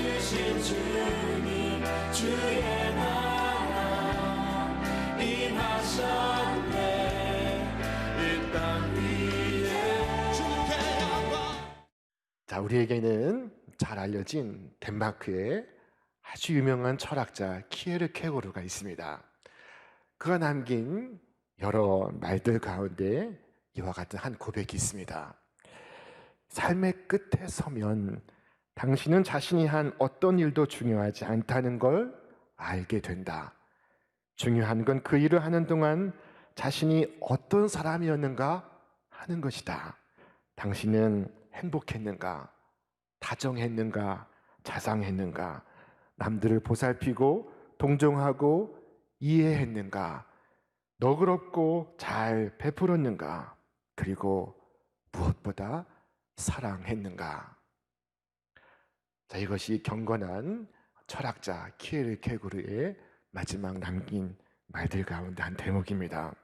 주신 주님 주의 나라 임하셨네. 이 땅 위에 주님께 영광. 자, 우리에게는 잘 알려진 덴마크의 아주 유명한 철학자 키에르케고르가 있습니다. 그가 남긴 여러 말들 가운데 이와 같은 한 고백이 있습니다. 삶의 끝에 서면 당신은 자신이 한 어떤 일도 중요하지 않다는 걸 알게 된다. 중요한 건 그 일을 하는 동안 자신이 어떤 사람이었는가 하는 것이다. 당신은 행복했는가, 다정했는가, 자상했는가, 남들을 보살피고 동정하고 이해했는가, 너그럽고 잘 베풀었는가, 그리고 무엇보다 사랑했는가. 자, 이것이 경건한 철학자 키에르케고르의 마지막 남긴 말들 가운데 한 대목입니다.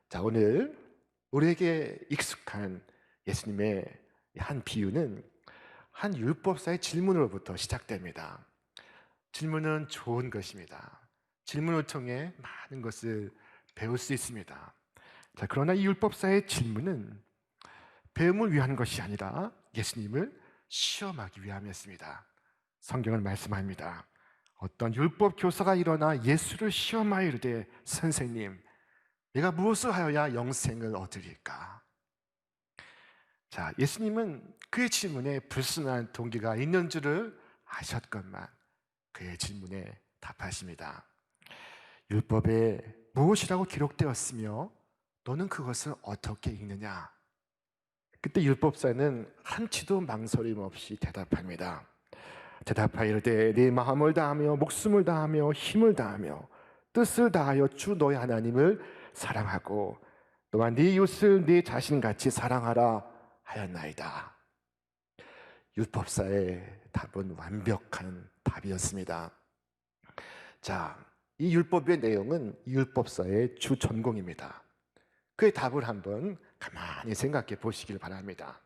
자, 오늘 우리에게 익숙한 예수님의 한 비유는 한 율법사의 질문으로부터 시작됩니다. 질문은 좋은 것입니다. 질문을 통해 많은 것을 배울 수 있습니다. 자, 그러나 이 율법사의 질문은 배움을 위한 것이 아니라 예수님을 시험하기 위함이었습니다. 성경은 말씀합니다. 어떤 율법 교사가 일어나 예수를 시험하여 이르되 선생님, 내가 무엇을 하여야 영생을 얻으리까? 자, 예수님은 그의 질문에 불순한 동기가 있는 줄을 아셨건만 그의 질문에 답하십니다. 율법에 무엇이라고 기록되었으며 너는 그것을 어떻게 읽느냐? 그때 율법사는 한치도 망설임 없이 대답합니다. 대답하여 이르되 네 마음을 다하며 목숨을 다하며 힘을 다하며 뜻을 다하여 주 너의 하나님을 사랑하고 또한 네 이웃을 네 자신같이 사랑하라 하였나이다. 율법사의 답은 완벽한 답이었습니다. 자, 이 율법의 내용은 율법사의 주 전공입니다. 그의 답을 한번 가만히 생각해 보시길 바랍니다.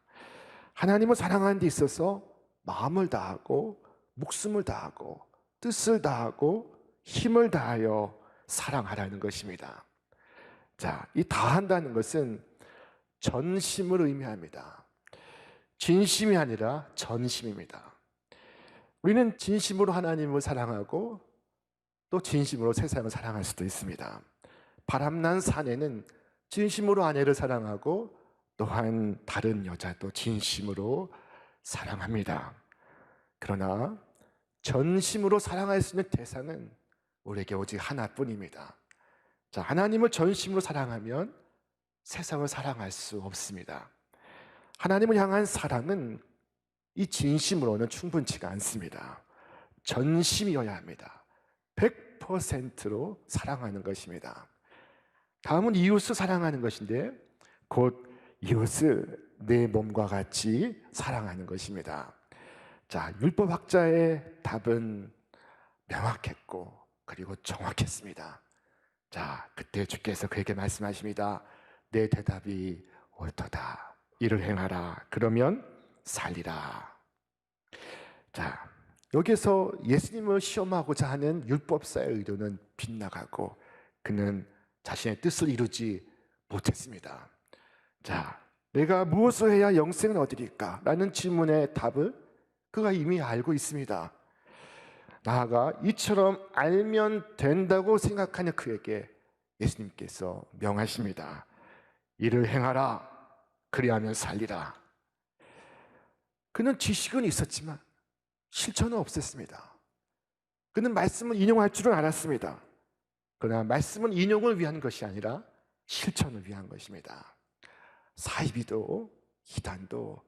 하나님을 사랑하는 데 있어서 마음을 다하고 목숨을 다하고 뜻을 다하고 힘을 다하여 사랑하라는 것입니다. 자, 이 다한다는 것은 전심을 의미합니다. 진심이 아니라 전심입니다. 우리는 진심으로 하나님을 사랑하고 또 진심으로 세상을 사랑할 수도 있습니다. 바람난 사내는 진심으로 아내를 사랑하고 또한 다른 여자도 진심으로 사랑합니다. 그러나 전심으로 사랑할 수 있는 대상은 우리에게 오직 하나뿐입니다. 자, 하나님을 전심으로 사랑하면 세상을 사랑할 수 없습니다. 하나님을 향한 사랑은 이 진심으로는 충분치가 않습니다. 전심이어야 합니다. 100%로 사랑하는 것입니다. 다음은 이웃을 사랑하는 것인데 곧 이웃을 내 몸과 같이 사랑하는 것입니다. 자, 율법학자의 답은 명확했고 그리고 정확했습니다. 자, 그때 주께서 그에게 말씀하십니다. 내 대답이 옳도다. 이를 행하라. 그러면 살리라. 자, 여기서 예수님을 시험하고자 하는 율법사의 의도는 빗나가고 그는 자신의 뜻을 이루지 못했습니다. 자, 내가 무엇을 해야 영생을 얻으리까? 라는 질문의 답을 그가 이미 알고 있습니다. 나아가 이처럼 알면 된다고 생각하는 그에게 예수님께서 명하십니다. 이를 행하라. 그리하면 살리라. 그는 지식은 있었지만 실천은 없었습니다. 그는 말씀을 인용할 줄은 알았습니다. 그러나 말씀은 인용을 위한 것이 아니라 실천을 위한 것입니다. 사이비도 이단도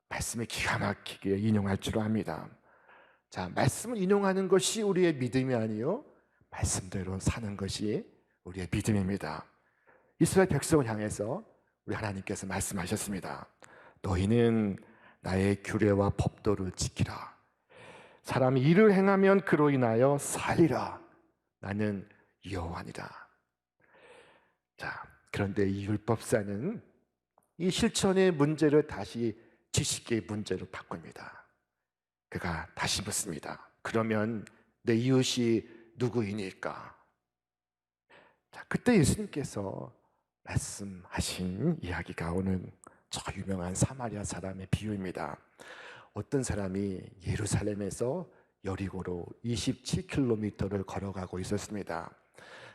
말씀을 기가 막히게 인용할 줄 압니다. 자, 말씀을 인용하는 것이 우리의 믿음이 아니요 말씀대로 사는 것이 우리의 믿음입니다. 이스라엘 백성을 향해서 우리 하나님께서 말씀하셨습니다. 너희는 나의 규례와 법도를 지키라. 사람이 일을 행하면 그로 인하여 살리라. 나는 여호와니라. 자, 그런데 이 율법사는 이 실천의 문제를 다시 지식의 문제로 바꿉니다. 그가 다시 묻습니다. 그러면 내 이웃이 누구이니까? 자, 그때 예수님께서 말씀하신 이야기가 오늘 저 유명한 사마리아 사람의 비유입니다. 어떤 사람이 예루살렘에서 여리고로 27km를 걸어가고 있었습니다.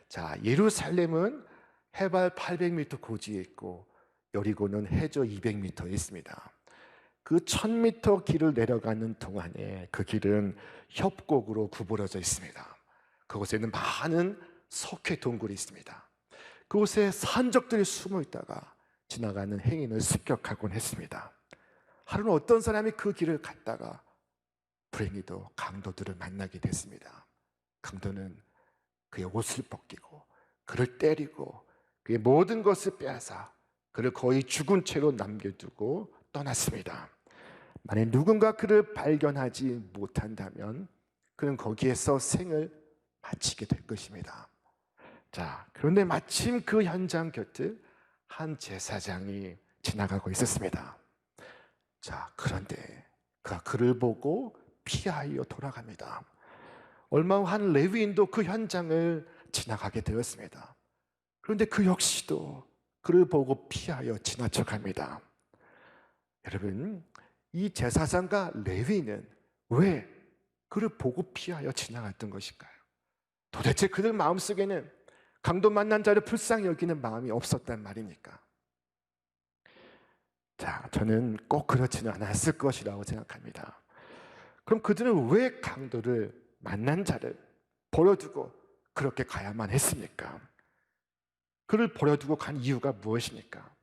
자, 예루살렘은 해발 800m 고지에 있고 여리고는 해저 200m에 있습니다. 그 1000m 길을 내려가는 동안에 그 길은 협곡으로 구부러져 있습니다. 그곳에는 많은 석회 동굴이 있습니다. 그곳에 산적들이 숨어 있다가 지나가는 행인을 습격하곤 했습니다. 하루는 어떤 사람이 그 길을 갔다가 불행히도 강도들을 만나게 됐습니다. 강도는 그의 옷을 벗기고 그를 때리고 그의 모든 것을 빼앗아 그를 거의 죽은 채로 남겨두고 떠났습니다. 만약 누군가 그를 발견하지 못한다면 그는 거기에서 생을 마치게 될 것입니다. 자, 그런데 마침 그 현장 곁을 한 제사장이 지나가고 있었습니다. 자, 그런데 그가 그를 보고 피하여 돌아갑니다. 얼마 후 한 레위인도 그 현장을 지나가게 되었습니다. 그런데 그 역시도 그를 보고 피하여 지나쳐갑니다. 여러분, 이 제사장과 레위인은 왜 그를 보고 피하여 지나갔던 것일까요? 도대체 그들 마음속에는 강도 만난 자를 불쌍히 여기는 마음이 없었단 말입니까? 자, 저는 꼭 그렇지는 않았을 것이라고 생각합니다. 그럼 그들은 왜 강도를 만난 자를 버려두고 그렇게 가야만 했습니까? 그를 버려두고 간 이유가 무엇입니까?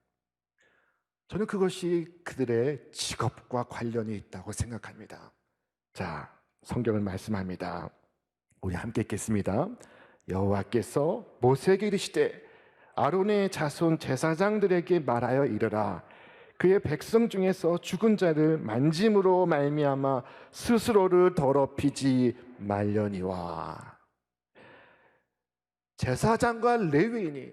저는 그것이 그들의 직업과 관련이 있다고 생각합니다. 자, 성경은 말씀합니다. 우리 함께 읽겠습니다. 여호와께서 모세에게 이르시되 아론의 자손 제사장들에게 말하여 이르라. 그의 백성 중에서 죽은 자를 만짐으로 말미암아 스스로를 더럽히지 말려니와. 제사장과 레위인이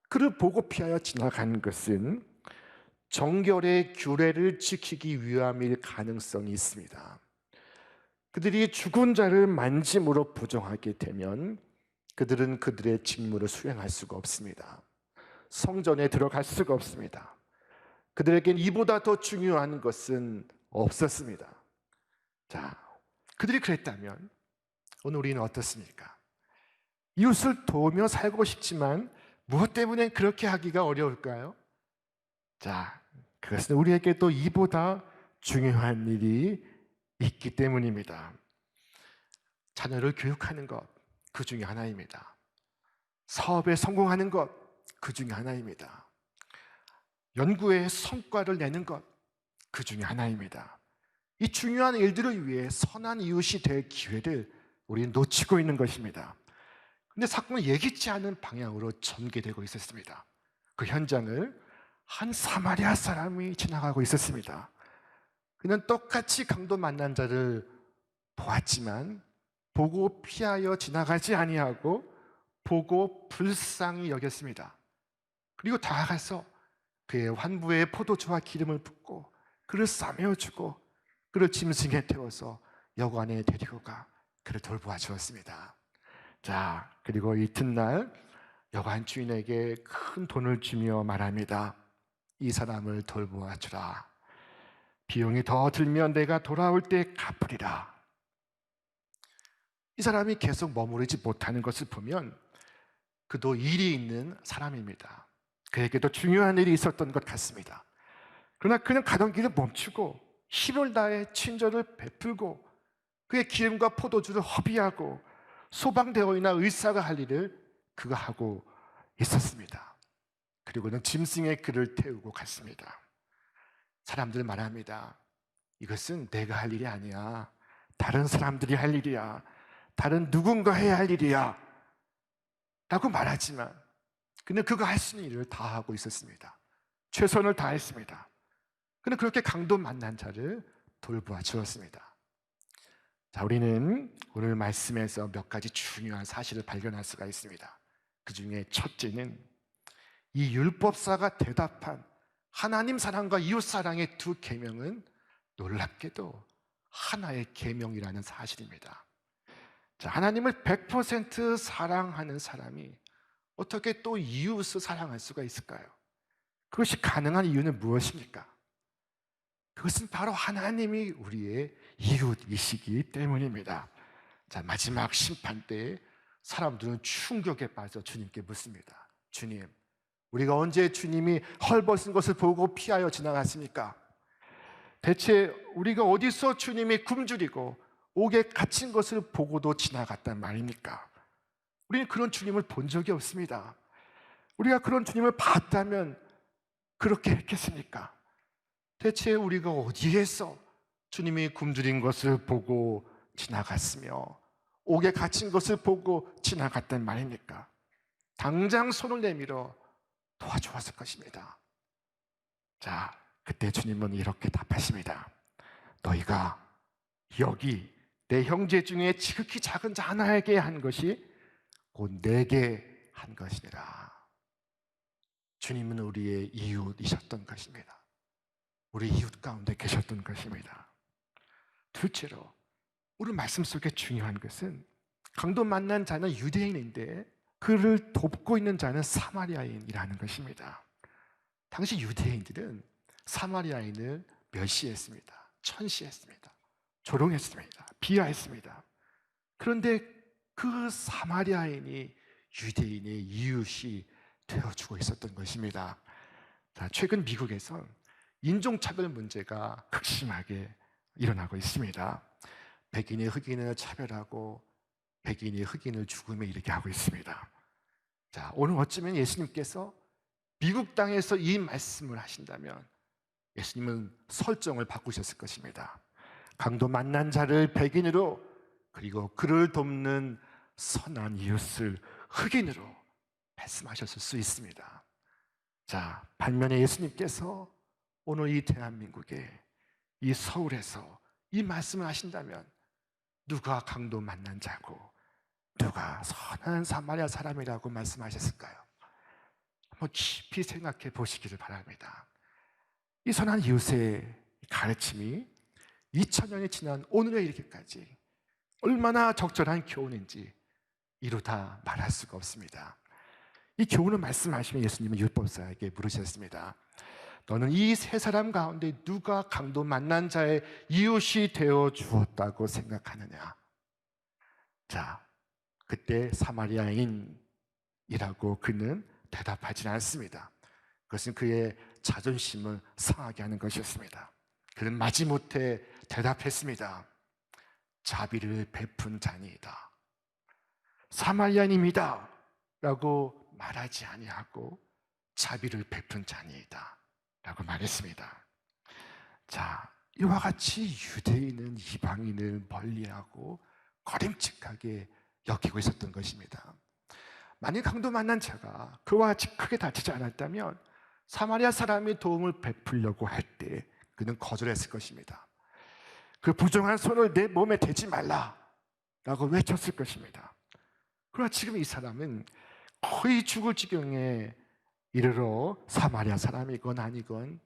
그를 보고 피하여 지나간 것은 정결의 규례를 지키기 위함일 가능성이 있습니다. 그들이 죽은 자를 만짐으로 부정하게 되면 그들은 그들의 직무를 수행할 수가 없습니다. 성전에 들어갈 수가 없습니다. 그들에겐 이보다 더 중요한 것은 없었습니다. 자, 그들이 그랬다면 오늘 우리는 어떻습니까? 이웃을 도우며 살고 싶지만 무엇 때문에 그렇게 하기가 어려울까요? 자, 그것은 우리에게 또 이보다 중요한 일이 있기 때문입니다. 자녀를 교육하는 것, 그 중에 하나입니다. 사업에 성공하는 것, 그 중에 하나입니다. 연구에 성과를 내는 것, 그 중에 하나입니다. 이 중요한 일들을 위해 선한 이웃이 될 기회를 우리는 놓치고 있는 것입니다. 그런데 사건은 예기치 않은 방향으로 전개되고 있었습니다. 그 현장을 한 사마리아 사람이 지나가고 있었습니다. 그는 똑같이 강도 만난 자를 보았지만 보고 피하여 지나가지 아니하고 보고 불쌍히 여겼습니다. 그리고 다가가서 그의 환부에 포도주와 기름을 붓고 그를 싸매어주고 그를 짐승에 태워서 여관에 데리고 가 그를 돌보아 주었습니다. 자, 그리고 이튿날 여관 주인에게 큰 돈을 주며 말합니다. 이 사람을 돌보아 주라. 비용이 더 들면 내가 돌아올 때 갚으리라. 이 사람이 계속 머무르지 못하는 것을 보면 그도 일이 있는 사람입니다. 그에게도 중요한 일이 있었던 것 같습니다. 그러나 그는 가던 길을 멈추고 힘을 다해 친절을 베풀고 그의 기름과 포도주를 허비하고 소방대원이나 의사가 할 일을 그가 하고 있었습니다. 그리고는 짐승의 그를 태우고 갔습니다. 사람들 말합니다. 이것은 내가 할 일이 아니야. 다른 사람들이 할 일이야. 다른 누군가 해야 할 일이야. 라고 말하지만 그는 그가 할 수 있는 일을 다 하고 있었습니다. 최선을 다했습니다. 그는 그렇게 강도 만난 자를 돌보아 주었습니다. 자, 우리는 오늘 말씀에서 몇 가지 중요한 사실을 발견할 수가 있습니다. 그 중에 첫째는 이 율법사가 대답한 하나님 사랑과 이웃 사랑의 두 계명은 놀랍게도 하나의 계명이라는 사실입니다. 자, 하나님을 100% 사랑하는 사람이 어떻게 또 이웃을 사랑할 수가 있을까요? 그것이 가능한 이유는 무엇입니까? 그것은 바로 하나님이 우리의 이웃이시기 때문입니다. 자, 마지막 심판 때에 사람들은 충격에 빠져 주님께 묻습니다. 주님, 우리가 언제 주님이 헐벗은 것을 보고 피하여 지나갔습니까? 대체 우리가 어디서 주님이 굶주리고 옥에 갇힌 것을 보고도 지나갔단 말입니까? 우리는 그런 주님을 본 적이 없습니다. 우리가 그런 주님을 봤다면 그렇게 했겠습니까? 대체 우리가 어디에서 주님이 굶주린 것을 보고 지나갔으며 옥에 갇힌 것을 보고 지나갔단 말입니까? 당장 손을 내밀어 도와주었을 것입니다. 자, 그때 주님은 이렇게 답하십니다. 너희가 여기 내 형제 중에 지극히 작은 자 하나에게 한 것이 곧 내게 한 것이니라. 주님은 우리의 이웃이셨던 것입니다. 우리 이웃 가운데 계셨던 것입니다. 둘째로 오늘 말씀 속에 중요한 것은 강도 만난 자는 유대인인데 그를 돕고 있는 자는 사마리아인이라는 것입니다. 당시 유대인들은 사마리아인을 멸시했습니다. 천시했습니다. 조롱했습니다. 비하했습니다. 그런데 그 사마리아인이 유대인의 이웃이 되어주고 있었던 것입니다. 자, 최근 미국에서 인종차별 문제가 극심하게 일어나고 있습니다. 백인이 흑인을 차별하고 백인이 흑인을 죽음에 이르게 하고 있습니다. 자, 오늘 어쩌면 예수님께서 미국 땅에서 이 말씀을 하신다면 예수님은 설정을 바꾸셨을 것입니다. 강도 만난 자를 백인으로, 그리고 그를 돕는 선한 이웃을 흑인으로 말씀하셨을 수 있습니다. 자, 반면에 예수님께서 오늘 이 대한민국에, 이 서울에서 이 말씀을 하신다면 누가 강도 만난 자고 누가 선한 사마리아 사람이라고 말씀하셨을까요? 한번 깊이 생각해 보시기를 바랍니다. 이 선한 이웃의 가르침이 2000년이 지난 오늘에 이르기까지 얼마나 적절한 교훈인지 이루다 말할 수가 없습니다. 이 교훈을 말씀하시면 예수님은 율법사에게 물으셨습니다. 너는 이 세 사람 가운데 누가 강도 만난 자의 이웃이 되어 주었다고 생각하느냐? 자, 그때 사마리아인이라고 그는 대답하지 않습니다. 그것은 그의 자존심을 상하게 하는 것이었습니다. 그는 마지못해 대답했습니다. 자비를 베푼 자니이다. 사마리아인입니다 라고 말하지 아니하고 자비를 베푼 자니이다 라고 말했습니다. 자, 이와 같이 유대인은 이방인을 멀리하고 거림칙하게 여기고 있었던 것입니다. 만약 강도 만난 자가 그와 같이 크게 다치지 않았다면 사마리아 사람이 도움을 베풀려고 할 때 그는 거절했을 것입니다. 그 부정한 손을 내 몸에 대지 말라라고 외쳤을 것입니다. 그러나 지금 이 사람은 거의 죽을 지경에 이르러 사마리아 사람이건 아니건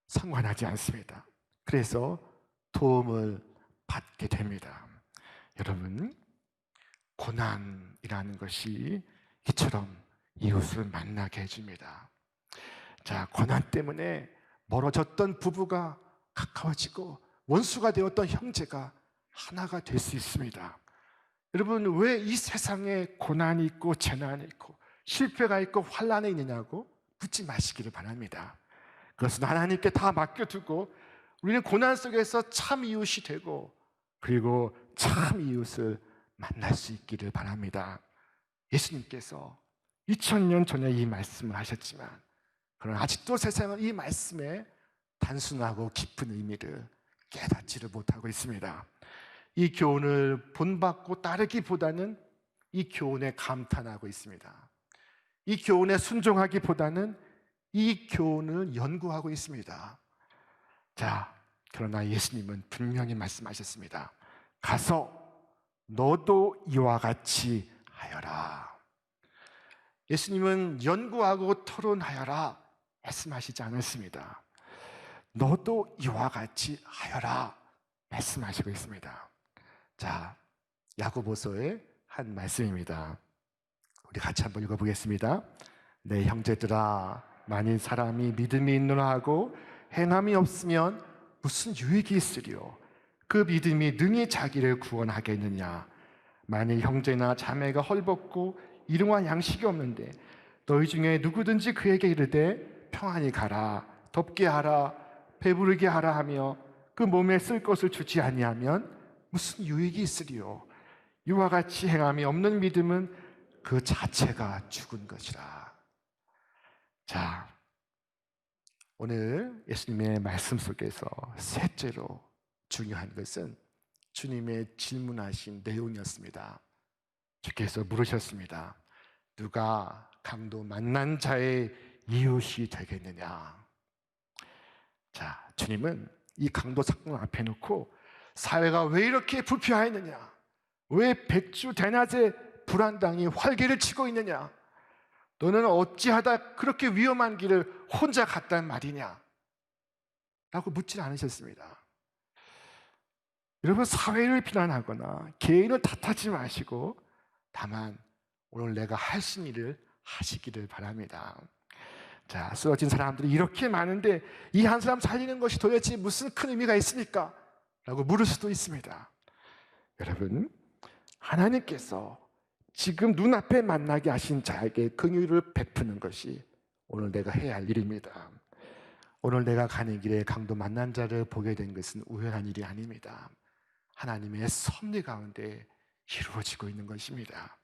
상관하지 않습니다. 그래서 도움을 받게 됩니다. 여러분, 고난이라는 것이 이처럼 이웃을 만나게 해줍니다. 자, 고난 때문에 멀어졌던 부부가 가까워지고 원수가 되었던 형제가 하나가 될 수 있습니다. 여러분, 왜 이 세상에 고난이 있고 재난이 있고 실패가 있고 환난이 있느냐고 묻지 마시기를 바랍니다. 그것은 하나님께 다 맡겨두고 우리는 고난 속에서 참 이웃이 되고 그리고 참 이웃을 만날 수 있기를 바랍니다. 예수님께서 2000년 전에 이 말씀을 하셨지만 그러나 아직도 세상은 이 말씀의 단순하고 깊은 의미를 깨닫지를 못하고 있습니다. 이 교훈을 본받고 따르기보다는 이 교훈에 감탄하고 있습니다. 이 교훈에 순종하기보다는 이 교훈을 연구하고 있습니다. 자, 그러나 예수님은 분명히 말씀하셨습니다. 가서 너도 이와 같이 하여라. 예수님은 연구하고 토론하여라 말씀하시지 않았습니다. 너도 이와 같이 하여라 말씀하시고 있습니다. 자, 야고보서의 한 말씀입니다. 우리 같이 한번 읽어보겠습니다. 내 형제들아, 만일 사람이 믿음이 있노라 하고 행함이 없으면 무슨 유익이 있으리요? 그 믿음이 능히 자기를 구원하겠느냐? 만일 형제나 자매가 헐벗고 일용할 양식이 없는데 너희 중에 누구든지 그에게 이르되 평안히 가라, 덥게 하라, 배부르게 하라 하며 그 몸에 쓸 것을 주지 아니하면 무슨 유익이 있으리요? 이와 같이 행함이 없는 믿음은 그 자체가 죽은 것이라. 자, 오늘 예수님의 말씀 속에서 셋째로 중요한 것은 주님의 질문하신 내용이었습니다. 주께서 물으셨습니다. 누가 강도 만난 자의 이웃이 되겠느냐? 자, 주님은 이 강도 사건 앞에 놓고 사회가 왜 이렇게 불평하였느냐? 왜 백주 대낮에 불안당이 활개를 치고 있느냐? 너는 어찌하다 그렇게 위험한 길을 혼자 갔단 말이냐? 라고 묻지 않으셨습니다. 여러분, 사회를 비난하거나 개인을 탓하지 마시고 다만 오늘 내가 할 수 있는 일을 하시기를 바랍니다. 자, 쓰러진 사람들이 이렇게 많은데 이 한 사람 살리는 것이 도대체 무슨 큰 의미가 있습니까? 라고 물을 수도 있습니다. 여러분, 하나님께서 지금 눈앞에 만나게 하신 자에게 긍휼을 베푸는 것이 오늘 내가 해야 할 일입니다. 오늘 내가 가는 길에 강도 만난 자를 보게 된 것은 우연한 일이 아닙니다. 하나님의 섭리 가운데 이루어지고 있는 것입니다.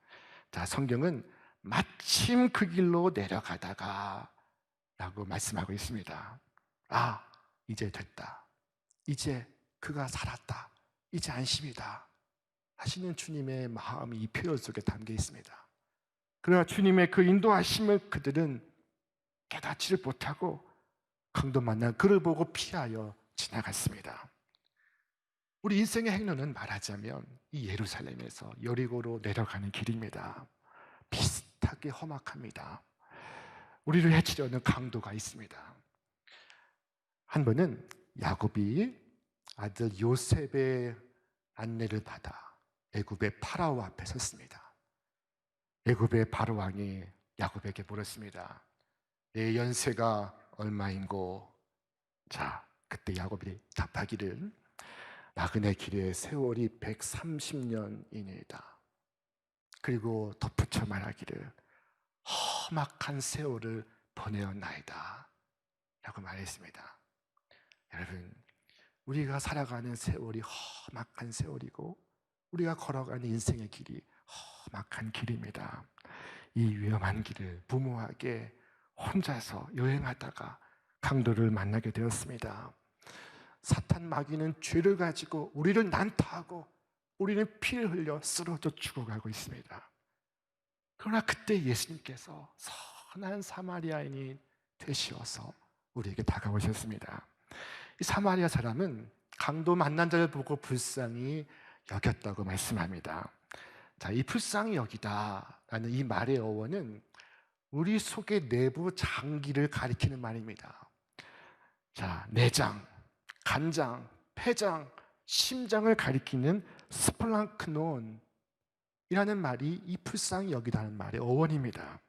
자, 성경은 마침 그 길로 내려가다가 라고 말씀하고 있습니다. 아, 이제 됐다. 이제 그가 살았다. 이제 안심이다. 하시는 주님의 마음이 이 표현 속에 담겨 있습니다. 그러나 주님의 그 인도하심을 그들은 깨닫지를 못하고 강도 만난 그를 보고 피하여 지나갔습니다. 우리 인생의 행로는 말하자면 이 예루살렘에서 여리고로 내려가는 길입니다. 비슷하게 험악합니다. 우리를 해치려는 강도가 있습니다. 한 번은 야곱이 아들 요셉의 안내를 받아 애굽의 파라오 앞에 섰습니다. 애굽의 바로 왕이 야곱에게 물었습니다. 내 연세가 얼마인고? 자, 그때 야곱이 답하기를 나그네 길의 세월이 130년이니이다. 그리고 덧붙여 말하기를 험악한 세월을 보내었나이다 라고 말했습니다. 여러분, 우리가 살아가는 세월이 험악한 세월이고 우리가 걸어가는 인생의 길이 험악한 길입니다. 이 위험한 길을 무모하게 혼자서 여행하다가 강도를 만나게 되었습니다. 사탄 마귀는 죄를 가지고 우리를 난타하고 우리는 피를 흘려 쓰러져 죽어가고 있습니다. 그러나 그때 예수님께서 선한 사마리아인이 되시어서 우리에게 다가오셨습니다. 이 사마리아 사람은 강도 만난 자를 보고 불쌍히 여겼다고 말씀합니다. 자, 이 불쌍히 여기다라는 이 말의 어원은 우리 속의 내부 장기를 가리키는 말입니다. 자, 내장, 간장, 폐장, 심장을 가리키는 스플랑크논이라는 말이 이 불쌍히 여기다는 말의 어원입니다.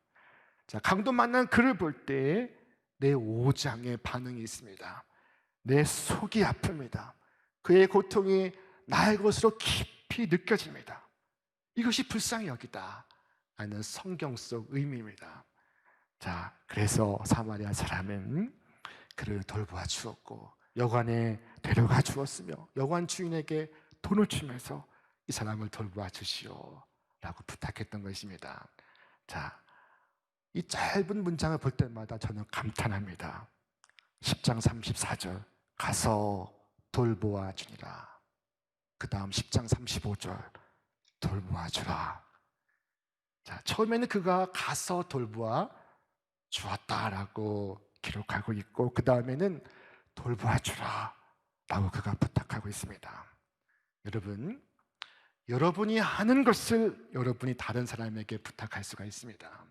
자, 강도 만난 그를 볼 때 내 오장의 반응이 있습니다. 내 속이 아픕니다. 그의 고통이 나의 것으로 깊이 느껴집니다. 이것이 불쌍히 여기다 라는 성경 속 의미입니다. 자, 그래서 사마리아 사람은 그를 돌보아 주었고 여관에 데려가 주었으며 여관 주인에게 돈을 주면서 이 사람을 돌보아 주시오 라고 부탁했던 것입니다. 자, 이 짧은 문장을 볼 때마다 저는 감탄합니다. 10장 34절 가서 돌보아 주니라. 그 다음 10장 35절 돌보아 주라. 자, 처음에는 그가 가서 돌보아 주었다라고 기록하고 있고 그 다음에는 돌보아 주라 라고 그가 부탁하고 있습니다. 여러분, 여러분이 하는 것을 여러분이 다른 사람에게 부탁할 수가 있습니다.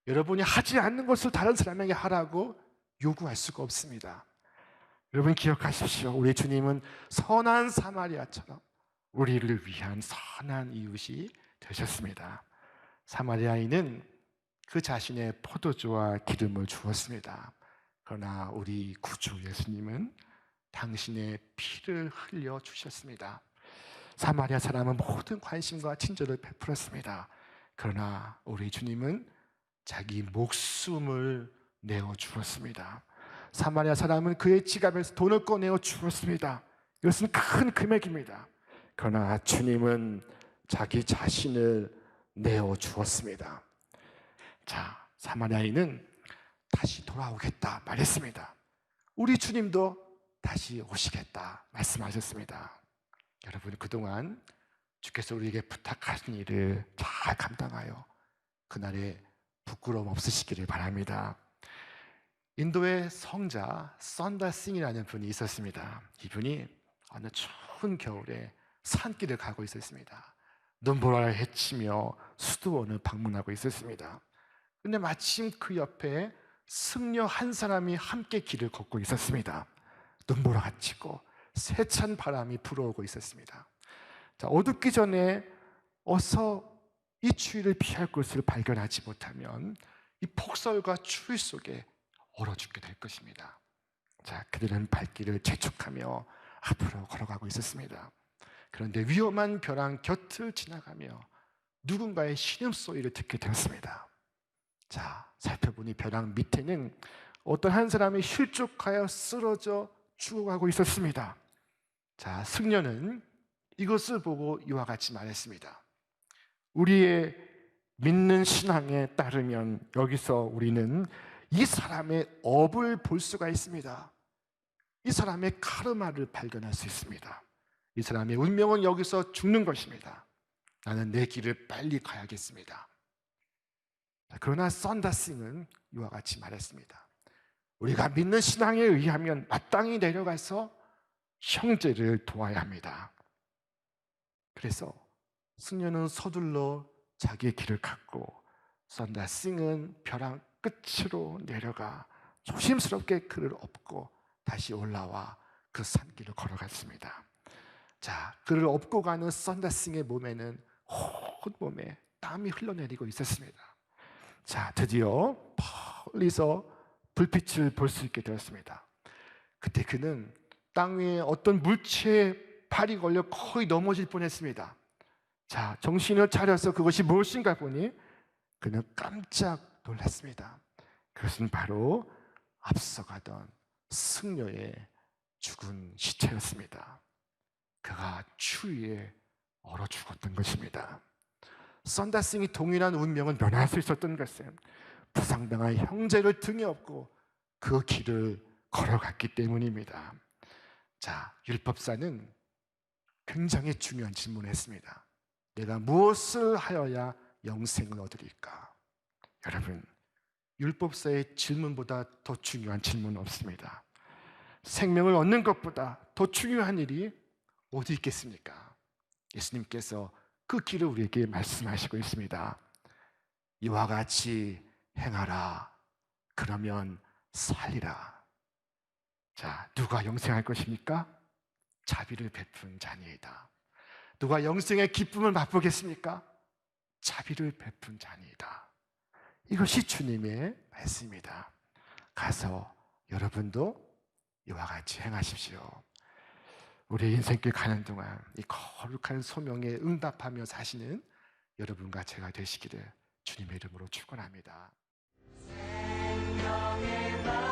여러분이 하지 않는 것을 다른 사람에게 하라고 요구할 수가 없습니다. 여러분 기억하십시오. 우리 주님은 선한 사마리아처럼 우리를 위한 선한 이웃이 되셨습니다. 사마리아인은 그 자신의 포도주와 기름을 주었습니다. 그러나 우리 구주 예수님은 당신의 피를 흘려 주셨습니다. 사마리아 사람은 모든 관심과 친절을 베풀었습니다. 그러나 우리 주님은 자기 목숨을 내어 주었습니다. 사마리아 사람은 그의 지갑에서 돈을 꺼내어 주었습니다. 이것은 큰 금액입니다. 그러나 주님은 자기 자신을 내어 주었습니다. 자, 사마리아인은 다시 돌아오겠다 말했습니다. 우리 주님도 다시 오시겠다 말씀하셨습니다. 여러분, 그동안 주께서 우리에게 부탁하신 일을 잘 감당하여 그날에 부끄러움 없으시기를 바랍니다. 인도의 성자 선다싱이라는 분이 있었습니다. 이분이 어느 추운 겨울에 산길을 가고 있었습니다. 눈보라를 헤치며 수도원을 방문하고 있었습니다. 그런데 마침 그 옆에 승려 한 사람이 함께 길을 걷고 있었습니다. 눈보라가 치고 세찬 바람이 불어오고 있었습니다. 자, 어둡기 전에 어서 이 추위를 피할 곳을 발견하지 못하면 이 폭설과 추위 속에 얼어 죽게 될 것입니다. 자, 그들은 발길을 재촉하며 앞으로 걸어가고 있었습니다. 그런데 위험한 벼랑 곁을 지나가며 누군가의 신음소리를 듣게 되었습니다. 자, 살펴보니 벼랑 밑에는 어떤 한 사람이 실족하여 쓰러져 죽어가고 있었습니다. 자, 승려는 이것을 보고 이와 같이 말했습니다. 우리의 믿는 신앙에 따르면 여기서 우리는 이 사람의 업을 볼 수가 있습니다. 이 사람의 카르마를 발견할 수 있습니다. 이 사람의 운명은 여기서 죽는 것입니다. 나는 내 길을 빨리 가야겠습니다. 그러나 선다싱은 이와 같이 말했습니다. 우리가 믿는 신앙에 의하면 마땅히 내려가서 형제를 도와야 합니다. 그래서 승려는 서둘러 자기의 길을 갔고 선다싱은 벼랑 끝으로 내려가 조심스럽게 그를 업고 다시 올라와 그 산길을 걸어갔습니다. 자, 그를 업고 가는 선다싱의 몸에는 온몸에 땀이 흘러내리고 있었습니다. 자, 드디어 멀리서 불빛을 볼 수 있게 되었습니다. 그때 그는 땅 위에 어떤 물체에 발이 걸려 거의 넘어질 뻔했습니다. 자, 정신을 차려서 그것이 무엇인가 보니 그는 깜짝 놀랐습니다. 그것은 바로 앞서가던 승려의 죽은 시체였습니다. 그가 추위에 얼어 죽었던 것입니다. 선다싱이 동일한 운명을 면할 수 있었던 것은 부상당한 형제를 등에 업고 그 길을 걸어갔기 때문입니다. 자, 율법사는 굉장히 중요한 질문을 했습니다. 내가 무엇을 하여야 영생을 얻으리까? 여러분, 율법사의 질문보다 더 중요한 질문은 없습니다. 생명을 얻는 것보다 더 중요한 일이 어디 있겠습니까? 예수님께서 그 길을 우리에게 말씀하시고 있습니다. 이와 같이 행하라. 그러면 살리라. 자, 누가 영생할 것입니까? 자비를 베푼 자니이다. 누가 영생의 기쁨을 맛보겠습니까? 자비를 베푼 자니이다. 이것이 주님의 말씀입니다. 가서 여러분도 이와 같이 행하십시오. 우리 인생길 가는 동안 이 거룩한 소명에 응답하며 사시는 여러분과 제가 되시기를 주님의 이름으로 축원합니다. 생명의 말